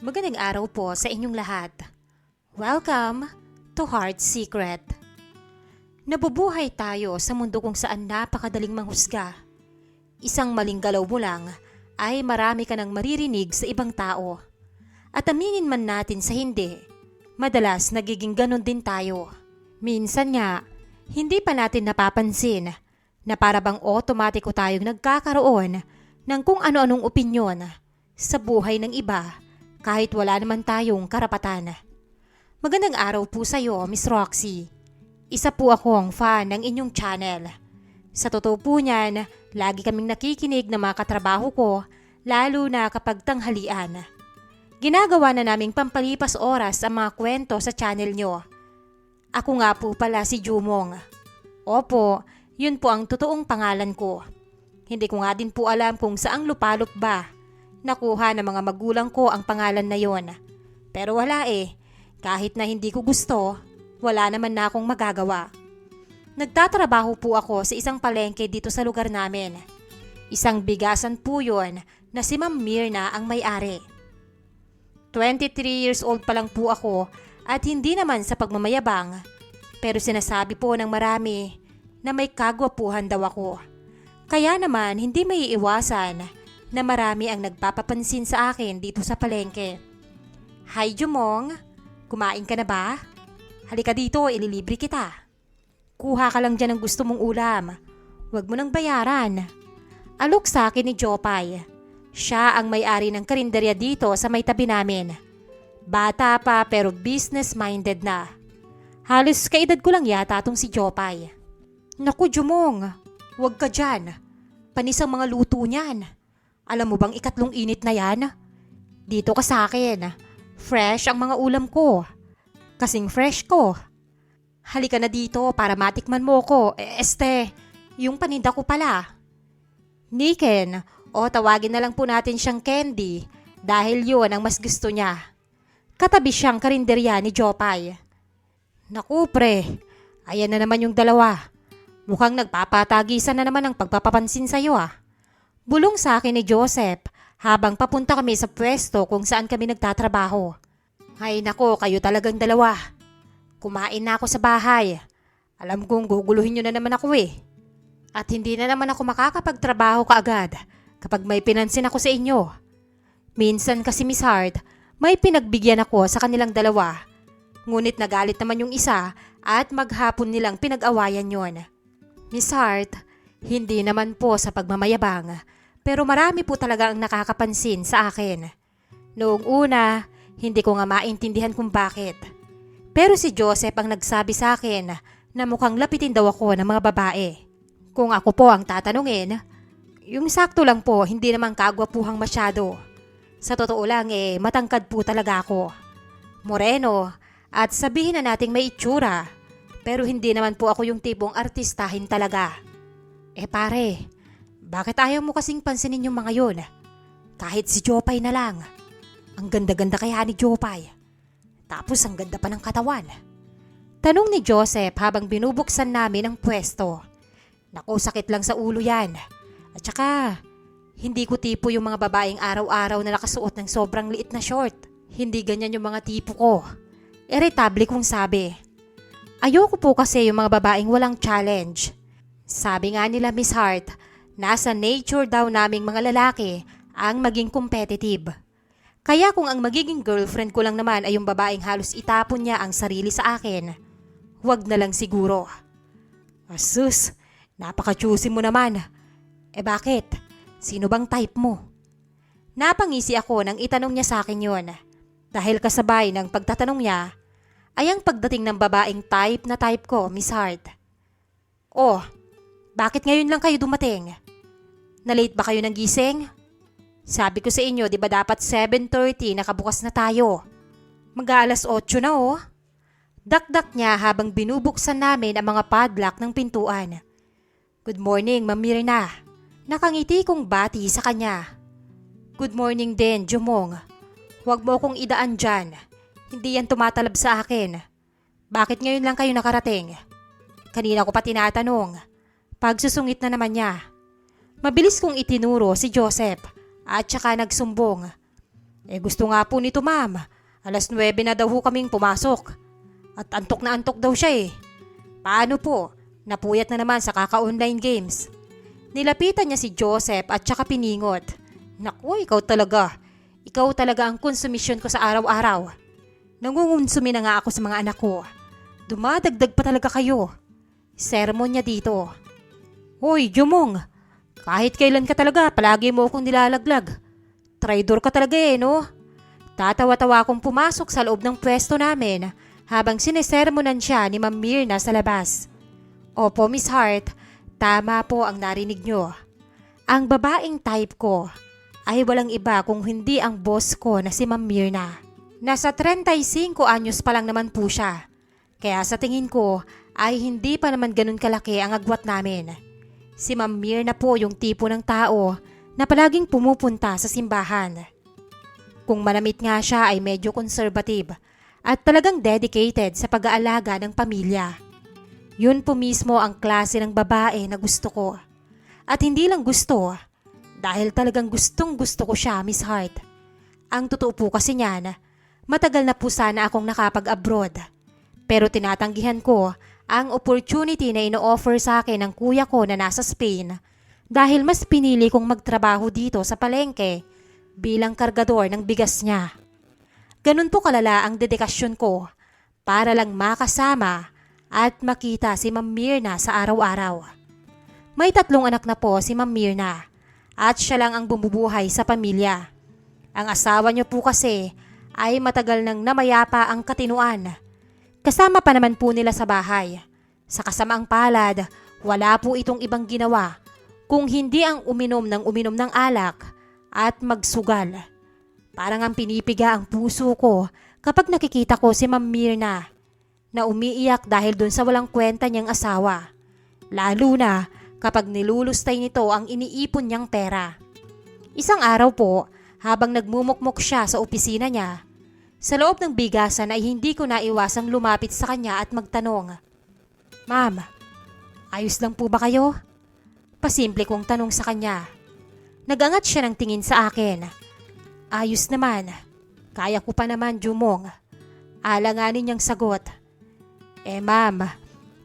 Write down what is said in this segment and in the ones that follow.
Magandang araw po sa inyong lahat. Welcome to Heart Secret. Nabubuhay tayo sa mundo kung saan napakadaling manghusga. Isang maling galaw mo lang ay marami ka nang maririnig sa ibang tao. At aminin man natin sa hindi, madalas nagiging ganon din tayo. Minsan nga, hindi pa natin napapansin na para bang otomatiko tayong nagkakaroon ng kung ano-anong opinyon sa buhay ng iba kahit wala naman tayong karapatan. Magandang araw po sa iyo, Miss Roxy. Isa po akong fan ng inyong channel. Sa totoo po niyan, lagi kaming nakikinig ng mga katrabaho ko, lalo na kapag tanghalian. Ginagawa na naming pampalipas oras ang mga kwento sa channel nyo. Ako nga po pala si Jumong. Opo, yun po ang totoong pangalan ko. Hindi ko nga din po alam kung saang lupalop ba nakuha ng mga magulang ko ang pangalan na yon. Pero wala kahit na hindi ko gusto, wala naman na akong magagawa. Nagtatrabaho po ako sa isang palengke dito sa lugar namin. Isang bigasan po yun na si Ma'am Mirna ang may-ari. 23 years old pa lang po ako at hindi naman sa pagmamayabang, pero sinasabi po ng marami na may kagwapuhan daw ako. Kaya naman hindi may iiwasan na marami ang nagpapapansin sa akin dito sa palengke. Hi Jumong, kumain ka na ba? Halika dito, ililibre kita. Kuha ka lang dyan ng gusto mong ulam. Huwag mo nang bayaran. Alok sa akin ni Jopay. Siya ang may-ari ng karinderya dito sa may tabi namin. Bata pa pero business-minded na. Halos kaedad ko lang yata tong si Jopay. Naku Jumong, huwag ka dyan. Panis ang mga luto niyan. Alam mo bang ikatlong init na yan? Dito ka sa akin. Fresh ang mga ulam ko. Kasing fresh ko. Halika na dito para matikman mo ko. Yung paninda ko pala. Niken, o tawagin na lang po natin siyang Candy dahil yun ang mas gusto niya. Katabi siyang karinderya ni Jopay. Naku pre, ayan na naman yung dalawa. Mukhang nagpapatagisan na naman ang pagpapapansin sa'yo Bulong sa akin ni Joseph habang papunta kami sa pwesto kung saan kami nagtatrabaho. Ay nako, kayo talagang dalawa. Kumain na ako sa bahay. Alam kong guguluhin nyo na naman ako At hindi na naman ako makakapagtrabaho kaagad kapag may pinansin ako sa inyo. Minsan kasi Miss Hart, may pinagbigyan ako sa kanilang dalawa. Ngunit nagalit naman yung isa at maghapon nilang pinag-awayan yon. Miss Hart, hindi naman po sa pagmamayabang. Pero marami po talaga ang nakakapansin sa akin. Noong una, hindi ko nga maintindihan kung bakit. Pero si Joseph ang nagsabi sa akin na mukhang lapitin daw ako ng mga babae. Kung ako po ang tatanungin, yung sakto lang po, hindi naman kagwapuhang masyado. Sa totoo lang matangkad po talaga ako. Moreno at sabihin na nating may itsura. Pero hindi naman po ako yung tipong artistahin talaga. Pare, bakit ayaw mo kasing pansinin yung mga yun? Kahit si Jopay na lang. Ang ganda-ganda kaya ni Jopay. Tapos ang ganda pa ng katawan. Tanong ni Joseph habang binubuksan namin ang pwesto. Naku, sakit lang sa ulo yan. At saka, hindi ko tipo yung mga babaeng araw-araw na nakasuot ng sobrang liit na short. Hindi ganyan yung mga tipo ko. Irritable kong sabi. Ayoko po kasi yung mga babaeng walang challenge. Sabi nga nila Miss Hart, nasa nature daw naming mga lalaki ang maging competitive. Kaya kung ang magiging girlfriend ko lang naman ay yung babaeng halos itapon niya ang sarili sa akin, huwag na lang siguro. Asus, napaka-choosy mo naman. Bakit? Sino bang type mo? Napangisi ako nang itanong niya sa akin yon. Dahil kasabay ng pagtatanong niya, ay ang pagdating ng babaeng type na type ko, Miss Hart. Oh, bakit ngayon lang kayo dumating? Na-late ba kayo ng gising? Sabi ko sa inyo, di ba dapat 7:30 nakabukas na tayo? Mag-aalas 8 na Dakdak niya habang binubuksan namin ang mga padlock ng pintuan. Good morning, Ma'am Mirna. Nakangiti kong bati sa kanya. Good morning din, Jumong. Huwag mo kong idaan dyan. Hindi yan tumatalab sa akin. Bakit ngayon lang kayo nakarating? Kanina ko pa tinatanong. Pagsusungit na naman niya. Mabilis kong itinuro si Joseph at saka nagsumbong. Gusto nga po nito ma'am. Alas 9 na daw ho kaming pumasok. At antok na antok daw siya eh. Paano po? Napuyat na naman sa kaka-online games. Nilapitan niya si Joseph at saka piningot. Naku, ikaw talaga. Ikaw talaga ang konsumisyon ko sa araw-araw. Nangungonsumi na nga ako sa mga anak ko. Dumadagdag pa talaga kayo. Sermon niya dito. Hoy, Jumong. Kahit kailan ka talaga, palagi mo akong nilalaglag. Traidor ka talaga eh, no? Tatawa-tawa akong pumasok sa loob ng pwesto namin habang sinesermonan siya ni Ma'am Myrna sa labas. Opo, Miss Hart, tama po ang narinig nyo. Ang babaeng type ko ay walang iba kung hindi ang boss ko na si Ma'am Myrna. Nasa 35 anyos pa lang naman po siya. Kaya sa tingin ko ay hindi pa naman ganun kalaki ang agwat namin. Si Ma'am Myrna po yung tipo ng tao na palaging pumupunta sa simbahan. Kung manamit nga siya ay medyo conservative at talagang dedicated sa pag-aalaga ng pamilya. Yun po mismo ang klase ng babae na gusto ko. At hindi lang gusto, dahil talagang gustong gusto ko siya, Miss Hart. Ang totoo po kasi niyan, matagal na po sana akong nakapag-abroad. Pero tinatanggihan ko ang opportunity na ino-offer sa akin ng kuya ko na nasa Spain dahil mas pinili kong magtrabaho dito sa palengke bilang kargador ng bigas niya. Ganun po kalala ang dedikasyon ko para lang makasama at makita si Ma'am Myrna sa araw-araw. May 3 anak na po si Ma'am Myrna at siya lang ang bumubuhay sa pamilya. Ang asawa niyo po kasi ay matagal nang namayapa ang katinuan. Kasama pa naman po nila sa bahay. Sa kasamaang palad, wala po itong ibang ginawa kung hindi ang uminom ng alak at magsugal. Parang ang pinipiga ang puso ko kapag nakikita ko si Ma'am Myrna na umiiyak dahil dun sa walang kwenta niyang asawa. Lalo na kapag nilulustay nito ang iniipon niyang pera. Isang araw po, habang nagmumukmok siya sa opisina niya, sa loob ng bigasan ay hindi ko naiwasang lumapit sa kanya at magtanong, Ma'am, ayos lang po ba kayo? Pasimple kong tanong sa kanya. Nagangat siya ng tingin sa akin. Ayos naman. Kaya ko pa naman, Jumong. Alanganin niyang sagot. Ma'am,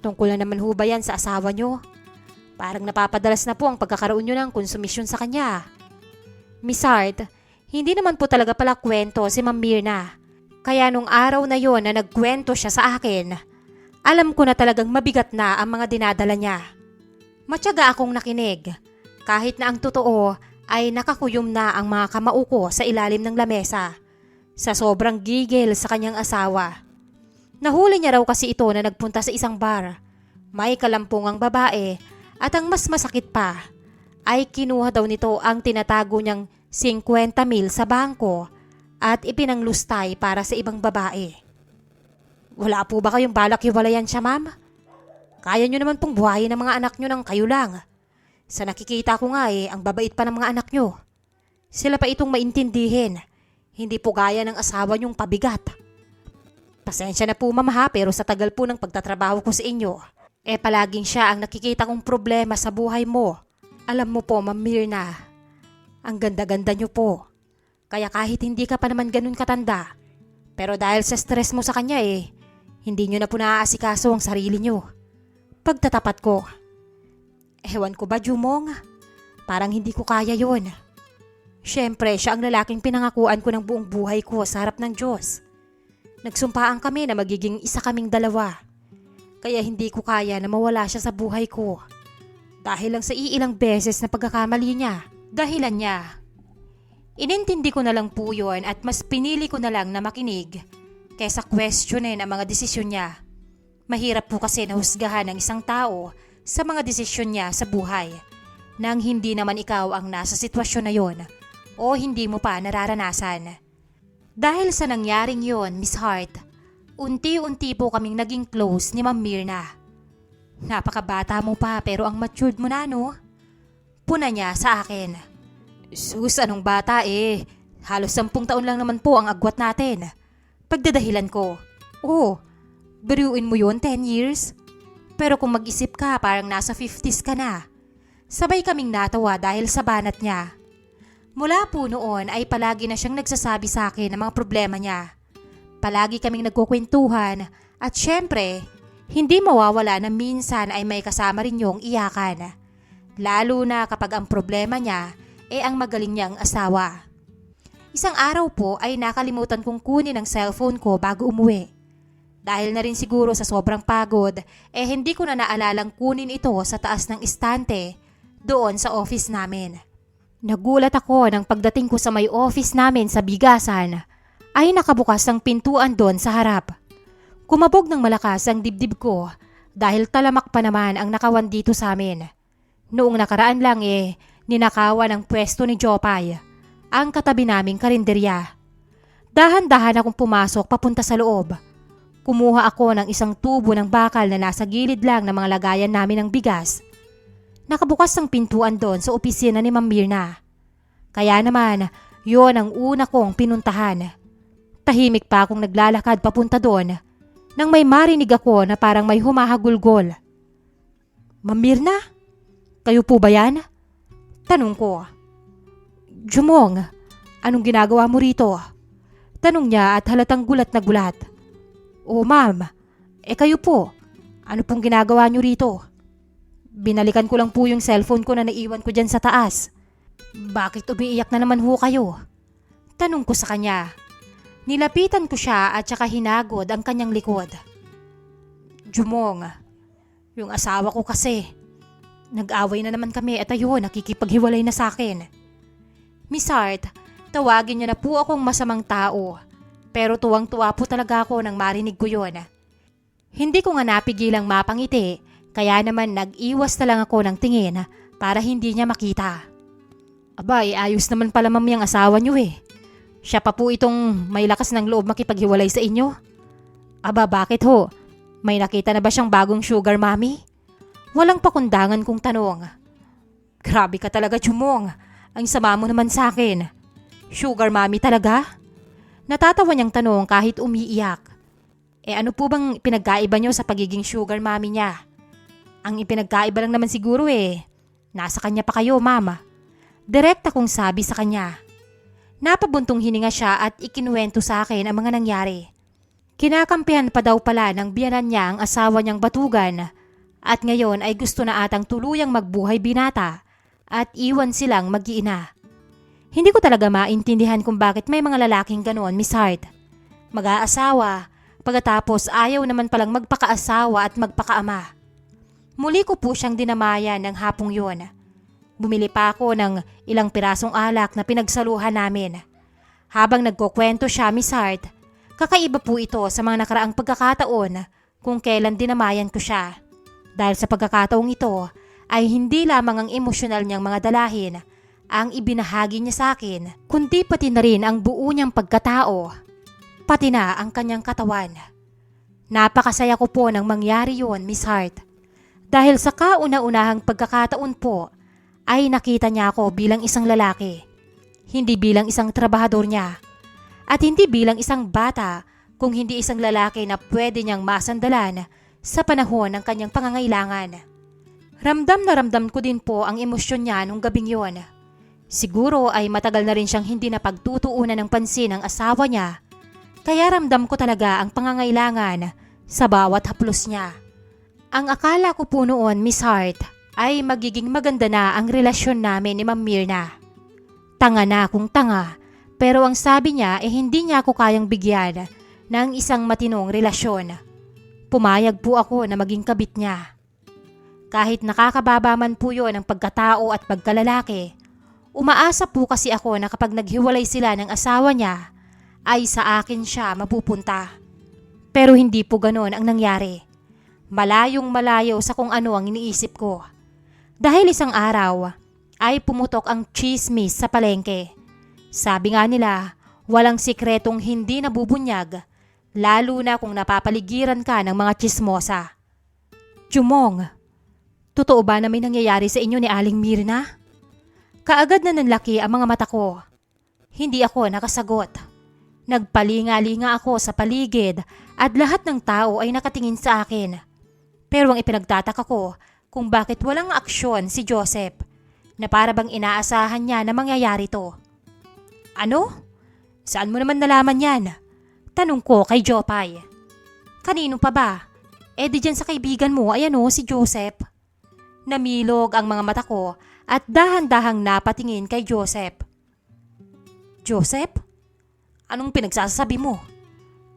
tungkol na naman ho ba yan sa asawa niyo? Parang napapadalas na po ang pagkakaroon niyo ng konsumisyon sa kanya. Miss Hart, hindi naman po talaga pala kwento si Ma'am Myrna. Kaya nung araw na yon na nagkwento siya sa akin, alam ko na talagang mabigat na ang mga dinadala niya. Matyaga akong nakinig, kahit na ang totoo ay nakakuyom na ang mga kamao ko sa ilalim ng lamesa sa sobrang gigil sa kanyang asawa. Nahuli niya raw kasi ito na nagpunta sa isang bar. May kalampungang babae at ang mas masakit pa ay kinuha daw nito ang tinatago niyang 50,000 sa bangko at ipinanglustay para sa ibang babae. Wala po ba kayong balak hiwalayan siya, ma'am? Kaya niyo naman pong buhayin ang mga anak niyo ng kayo lang. Sa nakikita ko nga ang babait pa ng mga anak niyo. Sila pa itong maintindihin. Hindi po gaya ng asawa niyong pabigat. Pasensya na po ma'am ha, pero sa tagal po ng pagtatrabaho ko sa inyo, palaging siya ang nakikita kong problema sa buhay mo. Alam mo po, Ma'am Myrna, ang ganda-ganda niyo po. Kaya kahit hindi ka pa naman ganun katanda, pero dahil sa stress mo sa kanya hindi niyo na po naaasikaso ang sarili niyo. Pagtatapat ko. Ewan ko ba, Jumong? Parang hindi ko kaya yon. Siyempre, siya ang lalaking pinangakuan ko ng buong buhay ko sa harap ng Diyos. Nagsumpaan kami na magiging isa kaming dalawa. Kaya hindi ko kaya na mawala siya sa buhay ko. Dahil lang sa iilang beses na pagkakamali niya. Dahilan niya. Inintindi ko na lang po yun at mas pinili ko na lang na makinig kaysa questionin ang mga desisyon niya. Mahirap po kasi nahusgahan ng isang tao sa mga desisyon niya sa buhay nang hindi naman ikaw ang nasa sitwasyon na yon o hindi mo pa nararanasan. Dahil sa nangyaring yon, Miss Hart, unti-unti po kaming naging close ni Ma'am Myrna. Napakabata mo pa pero ang matured mo na, no? Puna niya sa akin. Sus, anong bata Halos 10 taon lang naman po ang agwat natin. Pagdadahilan ko. Oh, bariuin mo yun, 10 years? Pero kung mag-isip ka, parang nasa 50s ka na. Sabay kaming natawa dahil sa banat niya. Mula po noon ay palagi na siyang nagsasabi sa akin ng mga problema niya. Palagi kaming nagkukwentuhan at syempre, hindi mawawala na minsan ay may kasama rin yung iyakan. Lalo na kapag ang problema niya ang magaling niyang asawa. Isang araw po ay nakalimutan kong kunin ang cellphone ko bago umuwi. Dahil na rin siguro sa sobrang pagod, hindi ko na naalalang kunin ito sa taas ng istante doon sa office namin. Nagulat ako nang pagdating ko sa may office namin sa bigasan ay nakabukas ang pintuan doon sa harap. Kumabog ng malakas ang dibdib ko dahil talamak pa naman ang nakawan dito sa amin. Noong nakaraan lang ninakawan ang pwesto ni Jopay, ang katabi naming karinderya. Dahan-dahan akong pumasok papunta sa loob. Kumuha ako ng isang tubo ng bakal na nasa gilid lang ng mga lagayan namin ng bigas. Nakabukas ang pintuan doon sa opisina ni Ma'am Mirna. Kaya naman, yon ang una kong pinuntahan. Tahimik pa akong naglalakad papunta doon nang may marinig ako na parang may humahagulgol. Ma'am Mirna? Kayo po ba yan? Tanong ko. Jumong, anong ginagawa mo rito? Tanong niya at halatang gulat na gulat. Oh ma'am, kayo po, ano pong ginagawa niyo rito? Binalikan ko lang po yung cellphone ko na naiwan ko dyan sa taas. Bakit umiiyak na naman ho kayo? Tanong ko sa kanya. Nilapitan ko siya at saka hinagod ang kanyang likod. Jumong, yung asawa ko kasi. Nag-away na naman kami at ayun, nakikipaghiwalay na sa akin. Miss Hart, tawagin niyo na po akong masamang tao. Pero tuwang-tuwa po talaga ako nang marinig ko yun. Hindi ko nga napigilang mapangiti. Kaya naman nag-iwas na lang ako ng tingin para hindi niya makita. Abay, ayos naman pala ma'am yung asawa niyo Siya pa po itong may lakas ng loob makipaghiwalay sa inyo. Aba, bakit ho? May nakita na ba siyang bagong sugar mommy? Walang pakundangan kong tanong. Grabe ka talaga, Jumong. Ang sama mo naman sa akin. Sugar mommy talaga? Natatawa niyang tanong kahit umiiyak. Ano po bang pinagkaiba niyo sa pagiging sugar mommy niya? Ang ipinagkaiba lang naman siguro nasa kanya pa kayo, mama. Direkta kong sabi sa kanya. Napabuntong hininga siya at ikinuwento sa akin ang mga nangyari. Kinakampihan pa daw pala ng biyanan niya ang asawa niyang batugan at ngayon ay gusto na atang tuluyang magbuhay binata at iwan silang mag-iina. Hindi ko talaga maintindihan kung bakit may mga lalaking ganoon, Miss Hart. Mag-aasawa, pagkatapos ayaw naman palang magpakaasawa at magpakaama. Muli ko po siyang dinamayan ng hapong yun. Bumili pa ako ng ilang pirasong alak na pinagsaluhan namin. Habang nagkukwento siya, Miss Hart, kakaiba po ito sa mga nakaraang pagkakataon kung kailan dinamayan ko siya. Dahil sa pagkakataong ito ay hindi lamang ang emosyonal niyang mga dalahin ang ibinahagi niya sa akin, kundi pati na rin ang buo niyang pagkatao, pati na ang kanyang katawan. Napakasaya ko po nang mangyari yun, Miss Hart. Dahil sa kauna-unahang pagkakataon po ay nakita niya ako bilang isang lalaki, hindi bilang isang trabahador niya, at hindi bilang isang bata kung hindi isang lalaki na pwede niyang masandalan sa panahon ng kanyang pangangailangan. Ramdam na ramdam ko din po ang emosyon niya nung gabing yon. Siguro ay matagal na rin siyang hindi napagtutuunan ng pansin ng asawa niya, kaya ramdam ko talaga ang pangangailangan sa bawat haplos niya. Ang akala ko po noon, Miss Hart, ay magiging maganda na ang relasyon namin ni Ma'am Mirna. Tanga na akong tanga, pero ang sabi niya hindi niya ako kayang bigyan ng isang matinong relasyon. Pumayag po ako na maging kabit niya. Kahit nakakababa man po yun ang pagkatao at pagkalalaki, umaasa po kasi ako na kapag naghiwalay sila ng asawa niya, ay sa akin siya mapupunta. Pero hindi po ganon ang nangyari. Malayong malayo sa kung ano ang iniisip ko. Dahil isang araw ay pumutok ang chismis sa palengke. Sabi nga nila, walang sikretong hindi nabubunyag, lalo na kung napapaligiran ka ng mga chismosa. Jumong, totoo ba na may nangyayari sa inyo ni Aling Mirna? Kaagad na nanlaki ang mga mata ko. Hindi ako nakasagot. Nagpalinga-linga ako sa paligid at lahat ng tao ay nakatingin sa akin. Pero ang ipinagtataka ko kung bakit walang aksyon si Joseph na para bang inaasahan niya na mangyayari to. Ano? Saan mo naman nalaman yan? Tanong ko kay Jopay. Kanino pa ba? Di dyan sa kaibigan mo, ayan o, si Joseph. Namilog ang mga mata ko at dahan-dahang napatingin kay Joseph. Joseph? Anong pinagsasabi mo?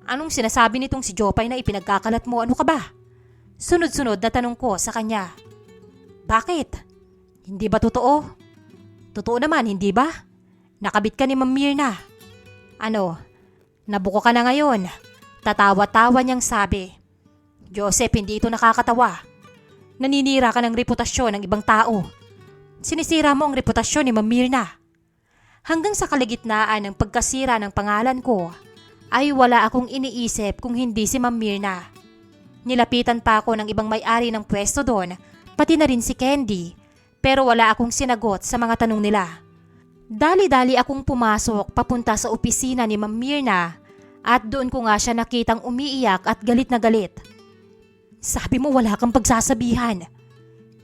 Anong sinasabi nitong si Jopay na ipinagkakalat mo? Ano ka ba? Sunod-sunod na tanong ko sa kanya. Bakit? Hindi ba totoo? Totoo naman, hindi ba? Nakabit ka ni Ma'am Myrna. Ano? Nabuko ka na ngayon. Tatawa-tawa niyang sabi. Joseph, hindi ito nakakatawa. Naninira ka ng reputasyon ng ibang tao. Sinisira mo ang reputasyon ni Ma'am Myrna. Hanggang sa kalagitnaan ng pagkasira ng pangalan ko, ay wala akong iniisip kung hindi si Ma'am Myrna. Nilapitan pa ako ng ibang may-ari ng pwesto doon, pati na rin si Candy, pero wala akong sinagot sa mga tanong nila. Dali-dali akong pumasok papunta sa opisina ni Ma'am Myrna at doon ko nga siya nakitang umiiyak at galit na galit. Sabi mo wala kang pagsasabihan.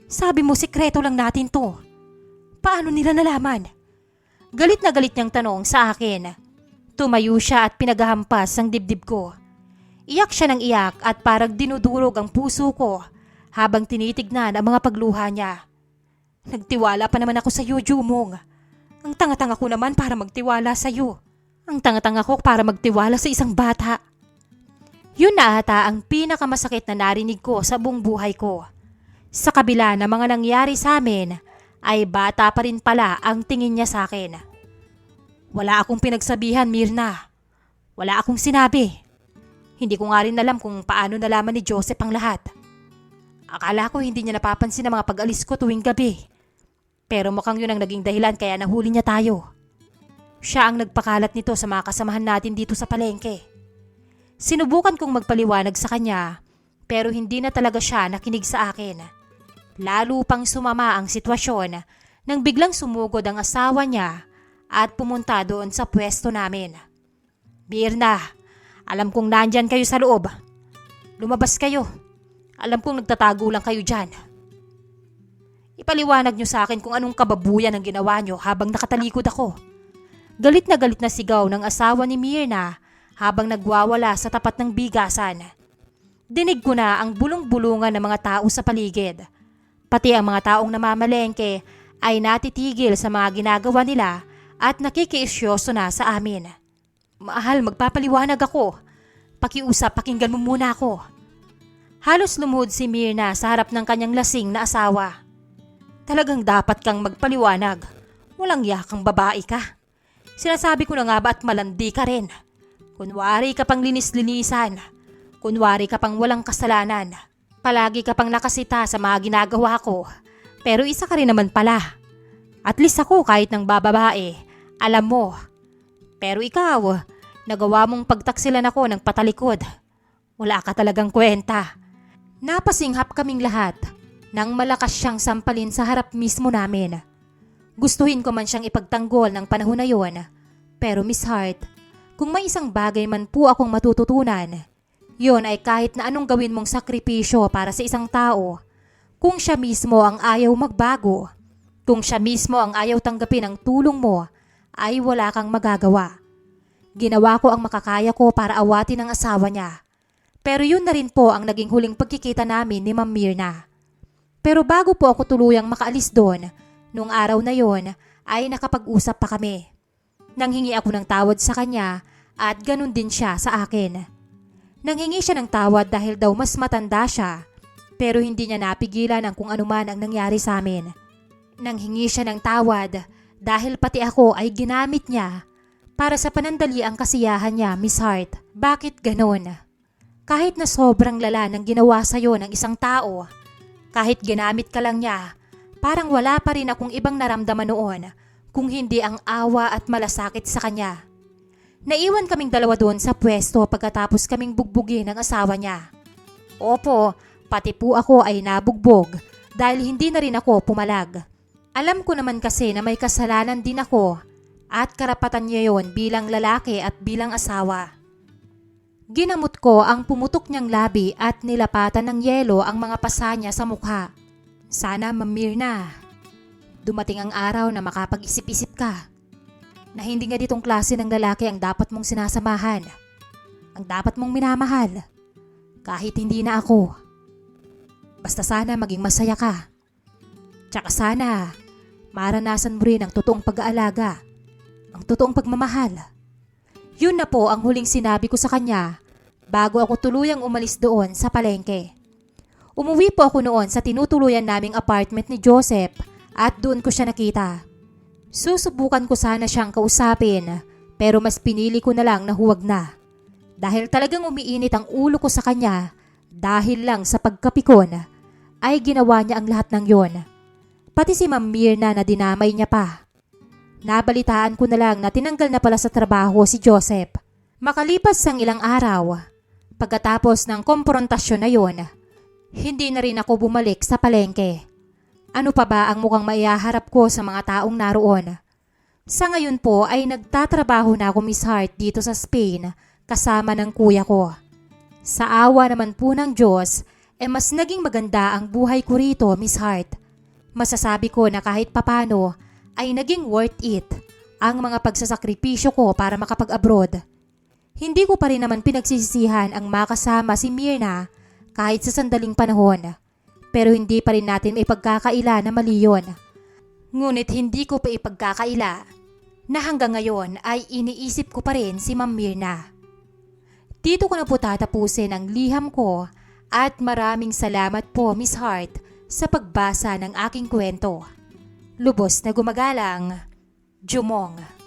Sabi mo sikreto lang natin to. Paano nila nalaman? Galit na galit niyang tanong sa akin. Tumayo siya at pinaghahampas ang dibdib ko. Iyak siya ng iyak at parang dinudurog ang puso ko habang tinitignan ang mga pagluha niya. Nagtiwala pa naman ako sa iyo, Jumong. Ang tanga-tanga ko naman para magtiwala sa iyo. Ang tanga-tanga ko para magtiwala sa isang bata. Yun na ata ang pinakamasakit na narinig ko sa buong buhay ko. Sa kabila ng mga nangyari sa amin, ay bata pa rin pala ang tingin niya sa akin. Wala akong pinagsabihan, Myrna. Wala akong sinabi. Hindi ko nga rin alam kung paano nalaman ni Joseph ang lahat. Akala ko hindi niya napapansin ang mga pag-alis ko tuwing gabi. Pero mukhang yun ang naging dahilan kaya nahuli niya tayo. Siya ang nagpakalat nito sa mga kasamahan natin dito sa palengke. Sinubukan kong magpaliwanag sa kanya pero hindi na talaga siya nakinig sa akin. Lalo pang sumama ang sitwasyon nang biglang sumugod ang asawa niya at pumunta doon sa pwesto namin. Myrna, alam kong nandyan kayo sa loob. Lumabas kayo. Alam kong nagtatago lang kayo dyan. Ipaliwanag niyo sa akin kung anong kababuyan ang ginawa niyo habang nakatalikod ako. Galit na sigaw ng asawa ni Myrna habang nagwawala sa tapat ng bigasan. Dinig ko na ang bulong-bulungan ng mga tao sa paligid. Pati ang mga taong namamalengke ay natitigil sa mga ginagawa nila at nakikiisyoso na sa amin. Mahal, magpapaliwanag ako. Pakiusap, pakinggan mo muna ako. Halos lumuhod si Myrna sa harap ng kanyang lasing na asawa. Talagang dapat kang magpaliwanag. Walang yakang babae ka. Sinasabi ko na nga ba at malandi ka rin. Kunwari ka pang linis-linisan. Kunwari ka pang walang kasalanan. Palagi ka pang nakasita sa mga ginagawa ko. Pero isa ka rin naman pala. At least ako kahit ng bababae, alam mo. Pero ikaw, nagawa mong pagtaksilan ako ng patalikod. Wala ka talagang kwenta. Napasinghap kaming lahat nang malakas siyang sampalin sa harap mismo namin. Gustuhin ko man siyang ipagtanggol ng panahon na yon. Pero Miss Hart, kung may isang bagay man po akong matututunan, yon ay kahit na anong gawin mong sakripisyo para sa isang tao, kung siya mismo ang ayaw magbago, kung siya mismo ang ayaw tanggapin ang tulong mo, ay wala kang magagawa. Ginawa ko ang makakaya ko para awatin ang asawa niya. Pero yun na rin po ang naging huling pagkikita namin ni Ma'am Myrna. Pero bago po ako tuluyang makaalis doon, nung araw na yon ay nakapag-usap pa kami. Nanghingi ako ng tawad sa kanya at ganun din siya sa akin. Nanghingi siya ng tawad dahil daw mas matanda siya, pero hindi niya napigilan ang kung anuman ang nangyari sa amin. Nanghingi siya ng tawad dahil pati ako ay ginamit niya para sa panandali ang kasiyahan niya, Miss Hart. Bakit ganon? Kahit na sobrang lala ng ginawa sa'yo ng isang tao, kahit ginamit ka lang niya, parang wala pa rin akong ibang naramdaman noon kung hindi ang awa at malasakit sa kanya. Naiwan kaming dalawa doon sa pwesto pagkatapos kaming bugbugin ng asawa niya. Opo, pati po ako ay nabugbog dahil hindi na rin ako pumalag. Alam ko naman kasi na may kasalanan din ako at karapatan niya yon bilang lalaki at bilang asawa. Ginamot ko ang pumutok niyang labi at nilapatan ng yelo ang mga pasa niya sa mukha. Sana, Ma'am Myrna, dumating ang araw na makapag-isip-isip ka. na hindi nga ditong klase ng lalaki ang dapat mong sinasamahan. Ang dapat mong minamahal. Kahit hindi na ako. Basta sana maging masaya ka. Tsaka sana maranasan mo rin ang totoong pag-aalaga. Ang totoong pagmamahal. Yun na po ang huling sinabi ko sa kanya bago ako tuluyang umalis doon sa palengke. Umuwi po ako noon sa tinutuluyan naming apartment ni Joseph at doon ko siya nakita. Susubukan ko sana siyang kausapin pero mas pinili ko na lang na huwag na. Dahil talagang umiinit ang ulo ko sa kanya dahil lang sa pagkapikon ay ginawa niya ang lahat ng yon. Pati si Ma'am Mirna na dinamay niya pa. Nabalitaan ko na lang na tinanggal na pala sa trabaho si Joseph. Makalipas ang ilang araw, pagkatapos ng komprontasyon na yon, hindi na rin ako bumalik sa palengke. Ano pa ba ang mukhang maihaharap ko sa mga taong naroon? Sa ngayon po ay nagtatrabaho na ako, Miss Hart, dito sa Spain kasama ng kuya ko. Sa awa naman po ng Diyos, mas naging maganda ang buhay ko rito, Miss Hart. Masasabi ko na kahit papano ay naging worth it ang mga pagsasakripisyo ko para makapag-abroad. Hindi ko pa rin naman pinagsisisihan ang makasama si Mirna kahit sa sandaling panahon. Pero hindi pa rin natin ipagkakaila na mali yun. Ngunit hindi ko pa ipagkakaila na hanggang ngayon ay iniisip ko pa rin si Ma'am Mirna. Dito ko na po tatapusin ang liham ko at maraming salamat po, Miss Hart, sa pagbasa ng aking kwento. Lubos na gumagalang, Jumong.